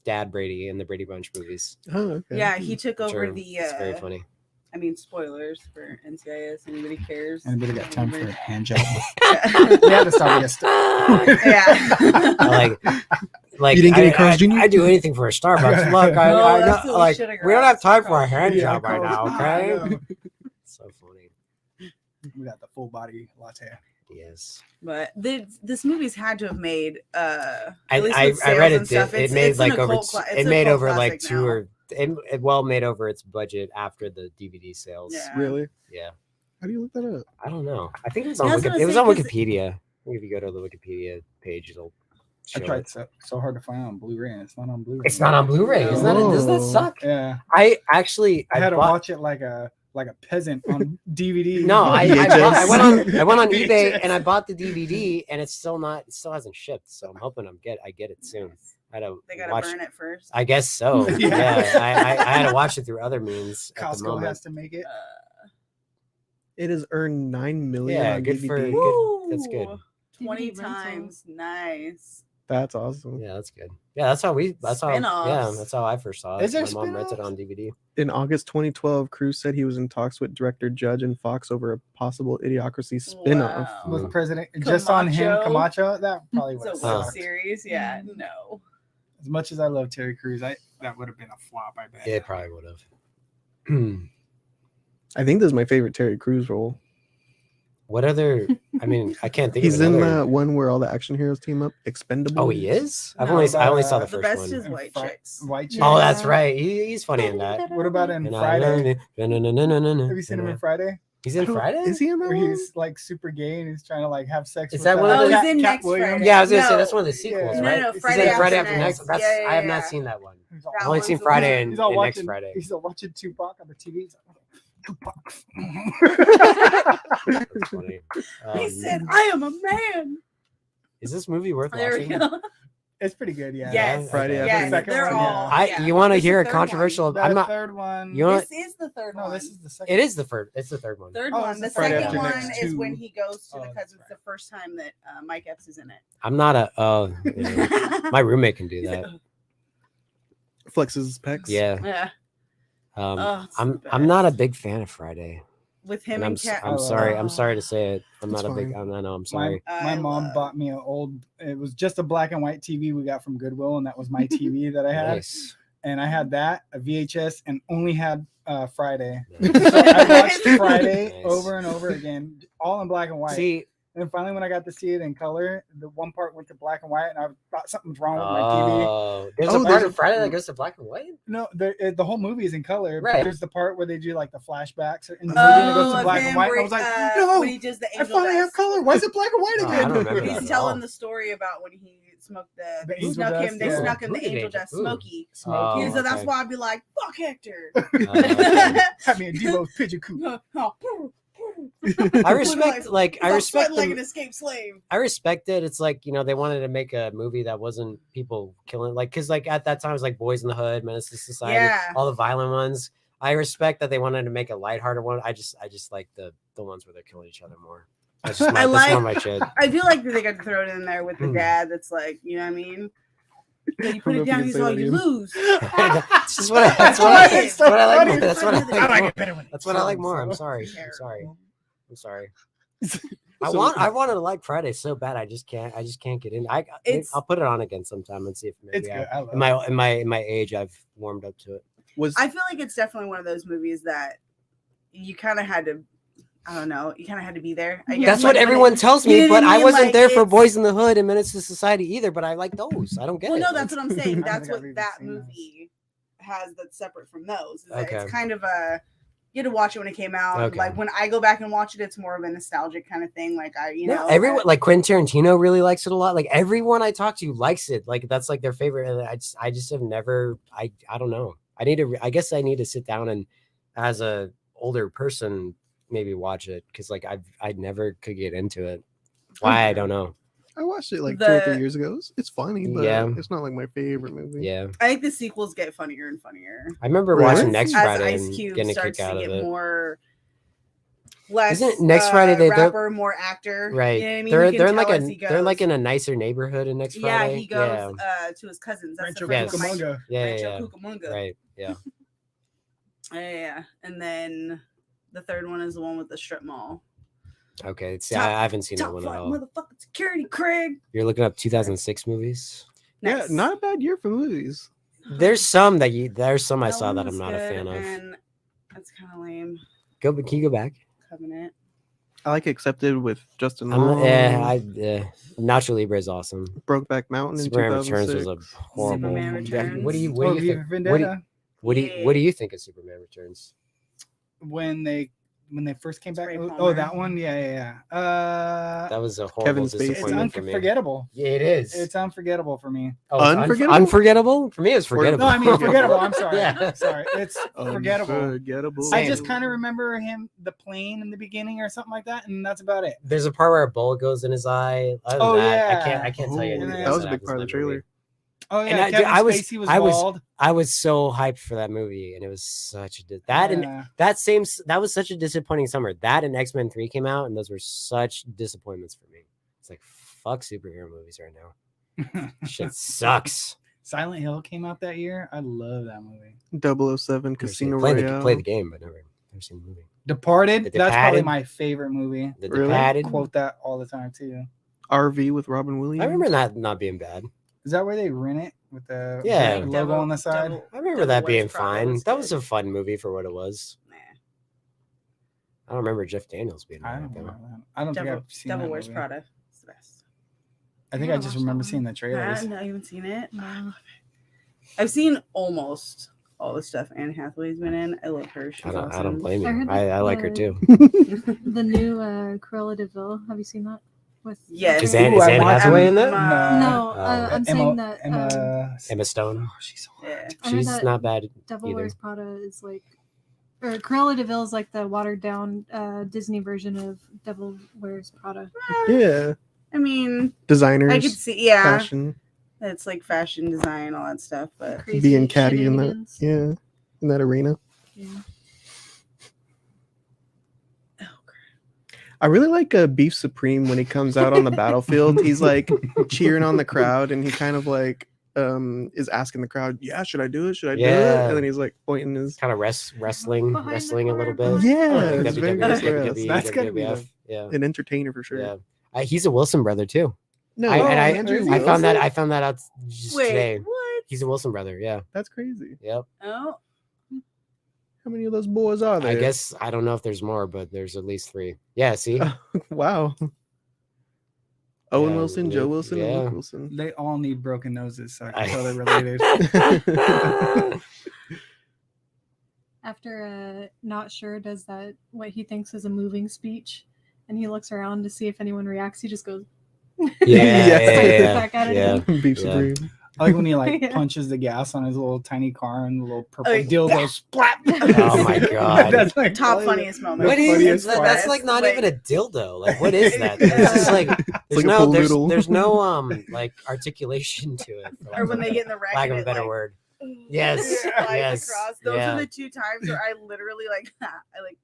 dad Brady in the Brady Bunch movies. Oh, okay. Yeah, he took Which over are- the. It's very funny. I mean, spoilers for NCIS. Anybody cares? Anybody got time for a hand job? Yeah. We had to stop this. Yeah. I like You didn't get any Carl's Jr.? I do anything for a Starbucks. Look, No, I that's know, the like shit I we don't have time for a grasp. hand Yeah, job right now. Carl's- Okay. I know. So funny. We got the full body latte. Yes. But this movie's had to have made. I At least with I read sales and it. stuff, It it's made in like a over. cult cla- it's It a made cult over like classic two now. or. It well made over its budget after the DVD sales. Yeah. Really? Yeah. How do you look that up? I don't know. I think it was Yeah, on. I was gonna It was say, on 'cause- Wikipedia. If you go to the Wikipedia page, it'll. I show tried it. so hard to find on Blu-ray, and it's not on Blu-ray. It's not on Blu-ray. Isn't that? Doesn't that Oh. suck? Yeah, I actually. I had to bought- watch it like a peasant on DVD. No, I VHS. went on eBay VHS. and I bought the DVD and it's still hasn't shipped. So I'm hoping I get it soon. I had to They gotta watch. burn it first. I guess so. Yeah. Yeah, I had to watch it through other means at the Costco moment. has to make it. It has earned 9 million Yeah, on good DVD. for good. That's good. Woo! DVD 20 rental. times. Nice. That's awesome. Yeah, that's good. Yeah, that's how we. That's how. Yeah, Spin-offs. that's how I first saw it. Is there My mom rented it spin-offs? on DVD. In August 2012, Cruz said he was in talks with director Judge and Fox over a possible Idiocracy spin-off. Wow. With the president, just on him, Camacho, that probably would It's have a web sucked. series. Yeah. No. As much as I love Terry Crews, that would have been a flop. I bet. It probably would have. I think this is my favorite Terry Crews role. What other? I mean, I can't think. He's of in another. that one where all the action heroes team up. Expendables. Oh, he is. I No, only saw the The first best one. is White Chicks. White Chicks. Oh, that's right. He's funny in that. What about in And Friday? Have Have you seen him in Friday? He's in Friday. Is he in that Where one? he's like super gay and he's trying to like have sex. Is with that one of Oh, the- he's in Cat next Williams? Friday. Yeah, I was gonna say No. that's one of the sequels, Yeah. right? No, He's Friday in Friday After After Next. Next. That's Yeah, I have yeah. not seen that one. He's all- I've only seen one's Friday and, He's all and watching. next Friday. He's all watching Tupac on the TV. He's like, Tupac. That's funny. He said, "I am a man." "Is this movie worth There we watching?" go. It's pretty good, yeah. Yes. Friday Okay. After Yes, Next. they're Second all. one, yeah. You want to This is hear a the third one. controversial? The I'm not. third one. You know what? This is the third No, one. this is the second. It is the first. It's the third one. Third Oh, one. it's The the Friday second After one Next is 2. when he goes to Oh, the because that's it's the first time that Mike Epps is in it. I'm not a. My roommate can do that. Flexes his pecs. Yeah. Yeah. Oh, it's the I'm not a best. big fan of Friday. With him And and Cat. I'm sorry. I'm sorry to say it. I'm It's not a big. fine. I know. I'm My, sorry. my I mom love- bought me an old. It was just a black and white TV we got from Goodwill, and that was my TV that I had. Nice. And I had that, a VHS, and only had Friday. Nice. I watched Friday Nice. over and over again, all in black and white. See, And finally, when I got to see it in color, the one part went to black and white, and I thought something's wrong with my TV. there's Oh, a part there's of Friday that goes to black and white. No, the whole movie is in color. Right. But there's the part where they do like the flashbacks in the movie, and it goes to of black him and white. And I where, was like, no, when he does the I angel finally have dust. color. Why is it black and white Oh, I again? don't remember that He's at telling all. the story about when he smoked The angel snuck dust, him. They yeah. snuck him Who the did angel Angel- dust, who? Smokey. Oh, So that's okay. why I'd be like, "Fuck Hector." Had me in Devo's pigeon coop. I respect, like, I respect like them. an escaped slave. I respect it. It's like, they wanted to make a movie that wasn't people killing, like, because like at that time it was like Boys in the Hood, Menace to Society, Yeah. all the violent ones. I respect that they wanted to make a lighthearted one. I just like the ones where they're killing each other more. That's just my, I that's more like- my shit. I feel like they got to throw it in there with the Hmm. dad. That's like, you know what I mean? Like, you put I it don't know down, if you he's can say all that you again. lose. That's just what I like more. That's what I like I like more. it better when That's what I like more. I'm sorry. I'm sorry. I wanted to like Friday so bad. I just can't get in. I'll put it on again sometime and see if maybe It's good. I love in my age I've warmed up to it. I feel like it's definitely one of those movies that you kind of had to. I don't know. You kind of had to be there. I guess. That's what everyone tells me, you know but what I I mean? wasn't Like, there for Boys in the Hood and Menace to Society either. But I like those. I don't get Well, it. no, that's what I'm saying. I don't That's think I've what even that seen movie has that's separate from those. Is that Okay. It's kind of a you had to watch it when it came out. Okay. Like when I go back and watch it, it's more of a nostalgic kind of thing. Like everyone like Quentin Tarantino really likes it a lot. Like everyone I talk to likes it. Like that's like their favorite. And I just have never. I don't know. I guess I need to sit down and as a older person maybe watch it because like I never could get into it. Why I don't know. I watched it like 2 or 3 years ago. It's funny, but Yeah. it's not like my favorite movie. Yeah, I think the sequels get funnier and funnier. I remember Really? watching Next As Friday Ice and Cube getting a starts kick out to of get it. less Isn't it Next Friday they're rapper, more actor. Right? You know what I mean? They're You can in like tell as he they're goes. like in a nicer neighborhood in Next Yeah, Friday. he goes to his cousins. That's Rancho the first one. Cucamonga. Yeah, Rancho Cucamonga. Right. Yeah. Yeah, and then the third one is the one with the strip mall. Okay. See, Top- I haven't seen that Top one at five all. motherfucking security, Craig. You're looking up 2006 movies. Yeah, not a bad year for movies. There's some there's some I saw one that was I'm not a good, fan of. And that's kind of lame. Can you go back? Covenant. I like Accepted with Justin I'm Long. Nacho Libre is awesome. Brokeback Mountain in Superman Returns was 2006. a horrible. Superman Returns. What do you Oh, think? V for Vendetta. What do you think of Superman Returns? When they first came back. Ray Oh, Palmer. that one. Yeah. That was a horrible Kevin Spacey. It's disappointment for me. unforgettable. Yeah, it is. It's unforgettable for me. Unforgettable? Unforgettable? For me, it's forgettable. No, I mean forgettable. I'm sorry. Yeah. Sorry. It's forgettable. Unforgettable. I just kind of remember the plane in the beginning or something like that, and that's about it. There's a part where a bullet goes in his eye. Other than that, yeah. I can't tell you. Ooh, anything that else was a big happens part of in the that movie. trailer. Oh yeah, And Kevin I was- Spacey was I was- bald. I was so hyped for that movie, and it was such a Yeah. that was such a disappointing summer. That and X-Men 3 came out, and those were such disappointments for me. It's like fuck superhero movies right now. Shit sucks. Silent Hill came out that year. I love that movie. 007 Casino Play Royale. the game, but never seen the movie. Departed. The That's probably Departed. my favorite movie. The Really? Departed. Quote that all the time too. RV with Robin Williams. I remember that not being bad. Is that where they rent it with the Yeah. logo on the side? I remember that being fine. That was a fun movie for what it was. Nah. I don't remember Jeff Daniels being I in don't it, though. remember that. I don't think I've seen Devil that Wears movie. Prada. It's the best. I think Yeah, I I just watched remember that seeing the trailers. No, you haven't seen it. No. I've seen almost all the stuff Anne Hathaway's been in. I love her. She's I don't awesome. blame I you. heard I like her the- too. The new Cruella de Vil. Have you seen that? With Yes. Is Anne Ooh, I Anne watched Hathaway in Emma- that? No, I'm Emma, saying that Emma Stone. Oh, she's so Yeah. I heard She's that not bad Devil either. Wears Prada is like, or Cruella de Vil is like the watered down Disney version of Devil Wears Prada. Yeah. I mean, Designers. I could see, yeah. Fashion. It's like fashion design, all that stuff. But Crazy Being catty in that. shenanigans. Yeah. In that arena. Yeah. I really like Beef Supreme when he comes out on the battlefield. He's like cheering on the crowd, and he kind of like is asking the crowd, "Yeah, should I do it? Should I do it?" Yeah. And then he's like pointing his Kind of wrestling Behind the a little corner. bit. Yeah, Like it's very WWE, good. WWE, That's gotta be WWF. Yeah, an entertainer for sure. yeah. He's a Wilson brother too. No, Andrew I found that Wilson? out just wait, today. what? He's a Wilson brother. Yeah. That's crazy. Yep. Oh, How many of those boys are there? I guess I don't know if there's more, but there's at least 3. Yeah. See. Wow. Owen Yeah, Wilson, Joe Luke, Wilson, and yeah. Luke Wilson. They all need broken noses, so I can I- tell they're related. After Not Sure does that, what he thinks is a moving speech, and he looks around to see if anyone reacts, he just goes, Yeah. back at it Yeah. again. Beef Yeah. Supreme. I like when he like Yeah. punches the gas on his little tiny car and the little purple Like, dildo splat. Oh my god. That's like top funniest moment. What is funniest that? part. That's like not Like- even a dildo. Like what is that? It's just like there's like a no balloodle. there's no like articulation to it. For Or when they get in the wreck lack and of a it, better like, word. Yes, flies yes, across. Those yeah. are the 2 times where I literally like I like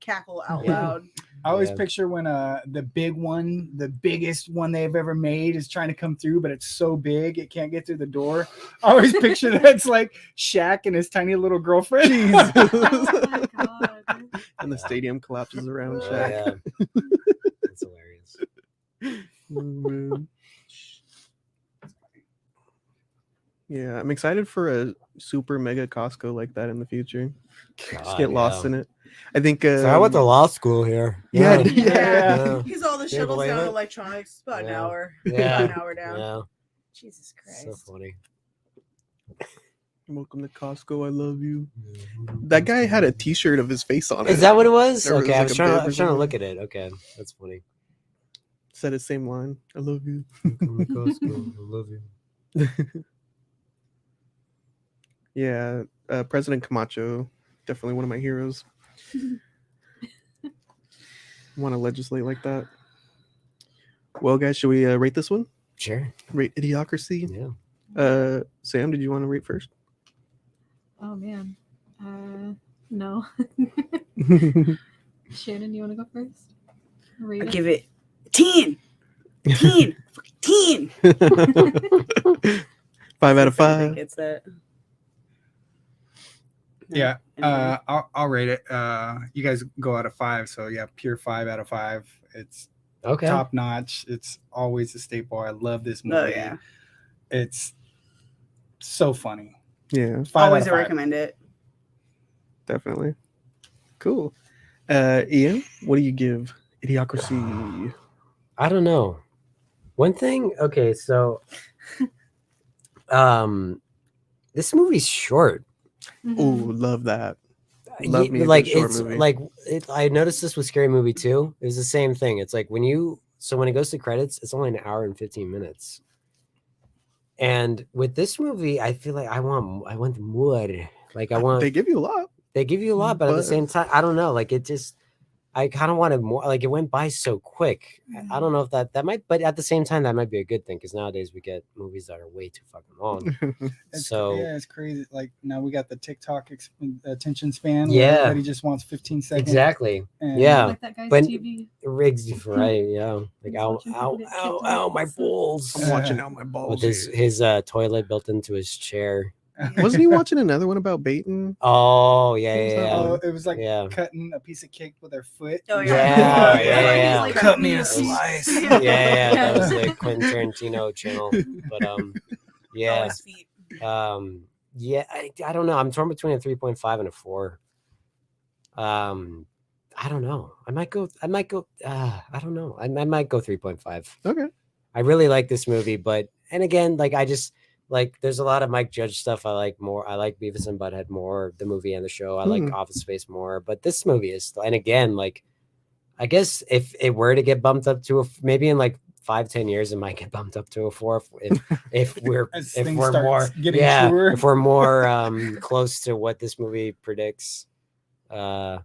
cackle out Yeah. loud. I always Yeah. picture when the big one, the biggest one they've ever made, is trying to come through, but it's so big it can't get through the door. I always picture that's like Shaq and his tiny little girlfriend. Oh my god. And the stadium collapses around Oh, Shaq. yeah. That's hilarious. Oh, man. Yeah, I'm excited for a super mega Costco like that in the future. Just God, get lost yeah. in it. I think. So I went to law school here. Yeah, Yeah. He's all the Can you shuttles believe down it? electronics. It's about an Yeah. hour. Yeah. About an hour down. Yeah. Jesus Christ. So funny. Welcome to Costco. I love you. That guy had a T-shirt of his face on it. Is that what it was? There was Okay, like I a was trying bib to, or something. look at it. Okay, that's funny. Said his same line. I love you. Welcome to Costco. I love you. Yeah, President Camacho, definitely one of my heroes. Want to legislate like that? Well, guys, should we rate this one? Sure. Rate Idiocracy. Yeah. Sam, did you want to rate first? Oh man. No. Shannon, you want to go first? I Rita? give it 10. 10. 10. 5 out of I think 5. it's that. Yeah, Anyway. I'll rate it. You guys go out of 5, so yeah, pure 5 out of 5. It's Okay. top notch. It's always a staple. I love this movie. Oh, yeah. It's so funny. Yeah, 5 out Always of 5. recommend it. definitely. Cool. Ian, what do you give Idiocracy? I don't know. One thing. Okay, so, this movie's short. Mhm. Oh, love that. Love me a Like good short it's movie. like I noticed this with Scary Movie 2. It was the same thing. It's like when it goes to credits, it's only an hour and 15 minutes. And with this movie, I feel like I want more. Like I want They give you a lot. They give you a lot, but at the But- same time, I don't know. Like it just, I kind of wanted more. Like it went by so quick. I don't know if that might, but at the same time, that might be a good thing because nowadays we get movies that are way too fucking long. So yeah, it's crazy. Like now we got the TikTok attention span. Yeah. where everybody just wants 15 seconds. Exactly. And Yeah. Like that guy's But TV. rigs, right? Yeah. Like He's ow, watching ow, people get ow, kicked ow, in my the- balls. I'm watching out my balls. With his toilet built into his chair. Wasn't he watching another one about baiting? Oh yeah, What was yeah, that yeah. Oh, it was like Yeah. cutting a piece of cake with their foot. Oh, Yeah, yeah. yeah, Like, Cut me a yeah. slice. Yeah, that was the Quentin Tarantino channel. But yeah. Always feet. Yeah, I don't know. I'm torn between a 3.5 and a 4. I don't know. I might go I don't know. I might go 3.5. Okay. I really like this movie, but and again, like I just like there's a lot of Mike Judge stuff I like more. I like Beavis and Butthead more, the movie and the show. I like Office Space more, but this movie is still, and again, like I guess if it were to get bumped up to maybe in like 5-10 years, it might get bumped up to a 4 if we're As if things we're start more getting truer. if we're more close to what this movie predicts. Yeah,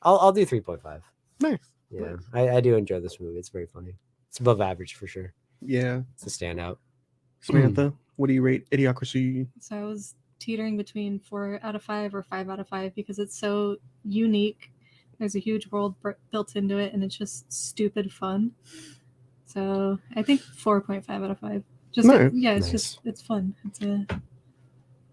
I'll do 3.5. Nice. Yeah, I do enjoy this movie. It's very funny. It's above average for sure. Yeah. It's a standout. Samantha, what do you rate Idiocracy? So I was teetering between 4 out of 5 or 5 out of 5 because it's so unique. There's a huge world built into it, and it's just stupid fun. So I think 4.5 out of 5. Just Nice. yeah, it's Nice. just it's fun. It's a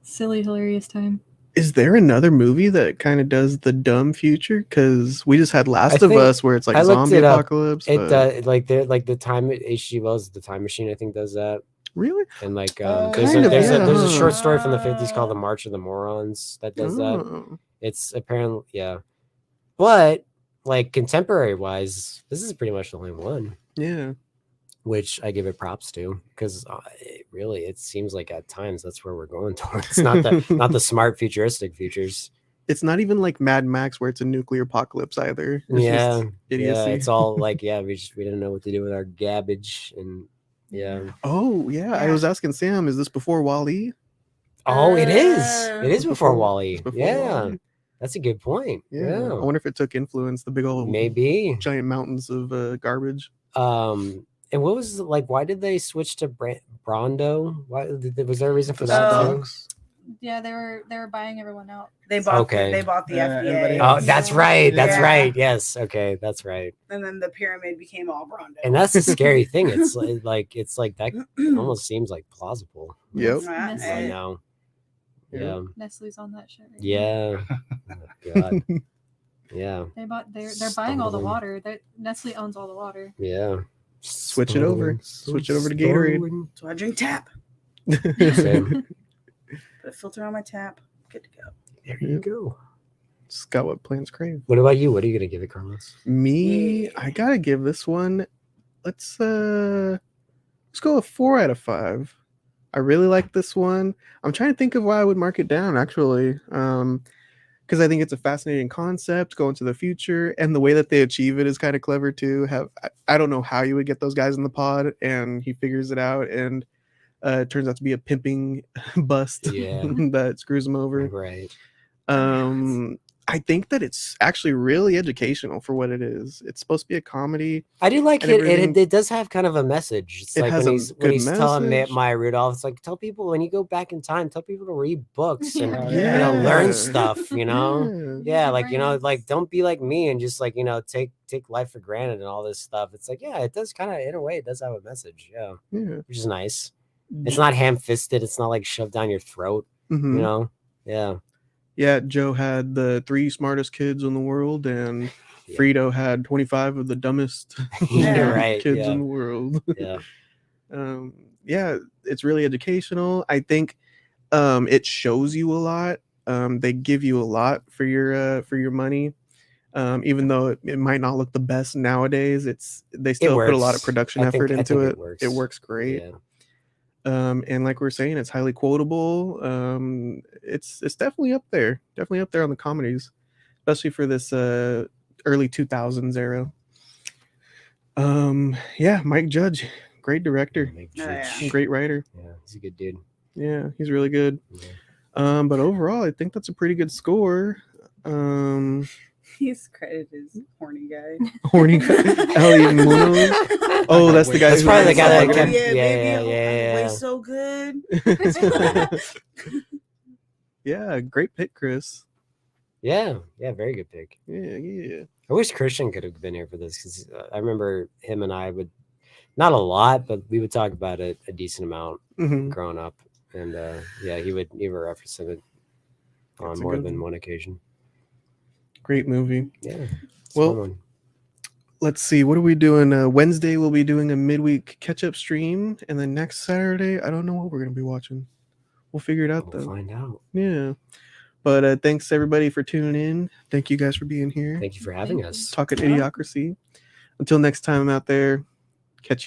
silly, hilarious time. Is there another movie that kind of does the dumb future? Because we just had Last of think- Us, where it's like I looked zombie it up. apocalypse. It but- like the time H.G. Wells' The Time Machine I think does that, Really? and like Kind there's of, a yeah. short story from the 50s called The March of the Morons that does that. Oh. It's apparently yeah, but like contemporary wise, this is pretty much the only one, Yeah. which I give it props to because it seems like at times that's where we're going towards. Not the smart futuristic futures. It's not even like Mad Max, where it's a nuclear apocalypse either. It's Yeah, just idiocy. yeah, it's all like we didn't know what to do with our garbage and yeah. Oh yeah, I Yeah. was asking Sam, is this before Wall-E? Oh, it is. It is It's before before- Wall-E. it's before Yeah, Wall-E. that's a good point. Yeah. I Yeah, wonder if it took influence, the big old maybe. giant mountains of garbage. And what was like? Why did they switch to Brando? Why was there a reason for The that? Oh. too? Stokes. Yeah, they were buying everyone out. They bought Okay. they bought the Yeah, FDA. everybody Oh, that's right. That's Yeah. right. Yes. Okay, that's right. And then the pyramid became all Brondo. And that's the scary thing. It's like that almost seems like plausible. Yep. Right now. Yeah. Nestle's on that shit. Right Yeah. Oh, God. Yeah. They're buying all the water. Nestle owns all the water. Yeah. Switch it over to Gatorade. So I drink tap. Same. Put a filter on my tap. Good to go. There you go. It's got what plants crave. What about you? What are you gonna give it, Carlos? Me, I gotta give this one. Let's go with 4 out of 5. I really like this one. I'm trying to think of why I would mark it down, actually. Because I think it's a fascinating concept, going to the future, and the way that they achieve it is kind of clever too. I don't know how you would get those guys in the pod, and he figures it out, and it turns out to be a pimping bust that screws him over. Right. I think that it's actually really educational for what it is. It's supposed to be a comedy. I do like it. It does have kind of a message. It's it like has when he's telling Maya Rudolph, it's like, tell people when you go back in time, tell people to read books and learn stuff. Like don't be like me and just like take life for granted and all this stuff. It's like it does kind of in a way it does have a message. Yeah, which is nice. It's not ham-fisted. It's not like shoved down your throat. Yeah, Joe had the 3 smartest kids in the world, and Frito had 25 of the dumbest kids in the world. It's really educational. I think it shows you a lot. They give you a lot for your money. Even though it might not look the best nowadays, they still put a lot of production effort into it. It works great. Yeah. And like we were saying, it's highly quotable. It's definitely up there on the comedies, especially for this early 2000s era. Mike Judge, great director, great writer. Yeah, he's a good dude. Yeah, he's really good. But overall, I think that's a pretty good score. He's credited as horny guy. Horny guy. Elliot Munoz. Oh, that's the guy. That's probably the guy that kept. Yeah. So good. Yeah, great pick, Chris. Yeah, very good pick. Yeah. I wish Christian could have been here for this because I remember him and I would, not a lot, but we would talk about it a decent amount growing up, and he would reference it on more than one occasion. Great movie. Yeah. Well, let's see. What are we doing? Wednesday, we'll be doing a midweek catch-up stream. And then next Saturday, I don't know what we're going to be watching. We'll figure it out, though. We'll find out. Yeah. But thanks, everybody, for tuning in. Thank you guys for being here. Thank you for having us. Talking Idiocracy. Until next time, I'm out there. Catch you later.